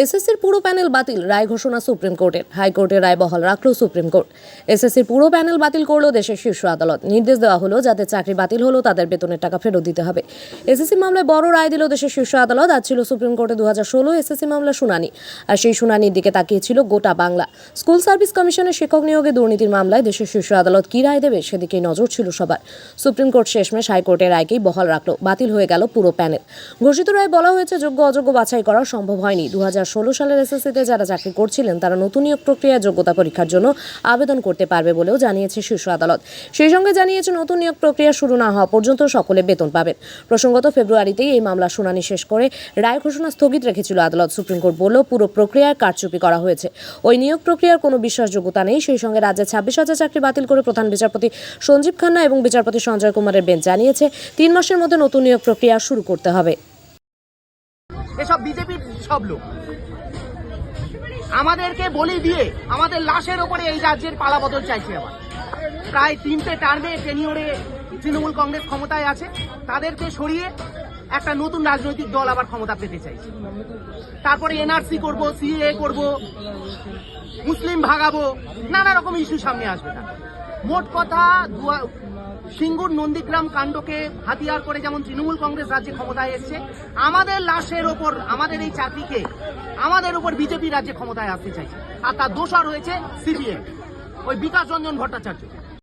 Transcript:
এসএসসির পুরো প্যানেল বাতিল, রায় ঘোষণা সুপ্রিম কোর্টের। হাইকোর্টের রায় বহাল রাখল সুপ্রিম কোর্ট। এসএসসির পুরো প্যানেল বাতিল করল দেশের শীর্ষ আদালত। নির্দেশ দেওয়া হলো যাদের চাকরি বাতিল হলো তাদের বেতনের টাকা ফেরত দিতে হবে। এসএসসি মামলায় বড় রায় দিল দেশের শীর্ষ আদালত। আজ ছিল সুপ্রিম কোর্টে 2016 এসএসসি মামলার শুনানি, আর সেই শুনানির দিকে তাকিয়েছিল গোটা বাংলা। স্কুল সার্ভিস কমিশনের শিক্ষক নিয়োগে দুর্নীতির মামলায় দেশের শীর্ষ আদালত কি রায় দেবে সেদিকেই নজর ছিল সবার। সুপ্রিম কোর্ট শেষমেশ হাইকোর্টের রায়কেই বহাল রাখল। বাতিল হয়ে গেল পুরো প্যানেল। ঘোষিত রায় বলা হয়েছে যোগ্য অযোগ্য বাছাই করা সম্ভব হয়নি। 2016 সালের এসএসসিতে যারা চাকরি করছিলেন তারা নতুন নিয়োগ প্রক্রিয়ায় যোগ্যতা পরীক্ষার জন্য আবেদন করতে পারবে বলেও জানিয়েছে শীর্ষ আদালত। সেই সঙ্গে জানিয়েছে নতুন নিয়োগ প্রক্রিয়া শুরু না হওয়া পর্যন্ত সকলে বেতন পাবেন। প্রসঙ্গত ফেব্রুয়ারিতেই এই মামলার শুনানি শেষ করে রায় ঘোষণা স্থগিত রেখেছিল আদালত। সুপ্রিম কোর্ট বলল পুরো প্রক্রিয়ায় কারচুপি করা হয়েছে। ওই নিয়োগ প্রক্রিয়ার কোনো বিশ্বাসযোগ্যতা নেই। সেই সঙ্গে রাজ্যে 26,000 চাকরি বাতিল করে প্রধান বিচারপতি সঞ্জীব খান্না এবং বিচারপতি সঞ্জয় কুমারের বেঞ্চ জানিয়েছে 3 মাসের মধ্যে নতুন নিয়োগ প্রক্রিয়া শুরু করতে হবে। এসব বিজেপির সব লোক আমাদেরকে বলি দিয়ে আমাদের লাশের ওপরে এই রাজ্যের পালাবদল চাইছে। আবার প্রায় 3টে টার্মে টেনিওরে তৃণমূল কংগ্রেস ক্ষমতায় আছে, তাদেরকে সরিয়ে একটা নতুন রাজনৈতিক দল আবার ক্ষমতা পেতে চাইছে। তারপরে এনআরসি করব, সিএ করব, মুসলিম ভাগাবো, নানা রকম ইস্যু সামনে আসবে। মোট কথা সিঙ্গুর নন্দীগ্রাম কাণ্ডকে হাতিয়ার করে যেমন তৃণমূল কংগ্রেস রাজ্যে ক্ষমতায় এসছে, আমাদের লাশের ওপর, আমাদের এই চাকরিকে, আমাদের উপর বিজেপি রাজ্যে ক্ষমতায় আসতে চাইছে। আর তার দোষর হয়েছে সিপিএম, ওই বিকাশ রঞ্জন ভট্টাচার্য।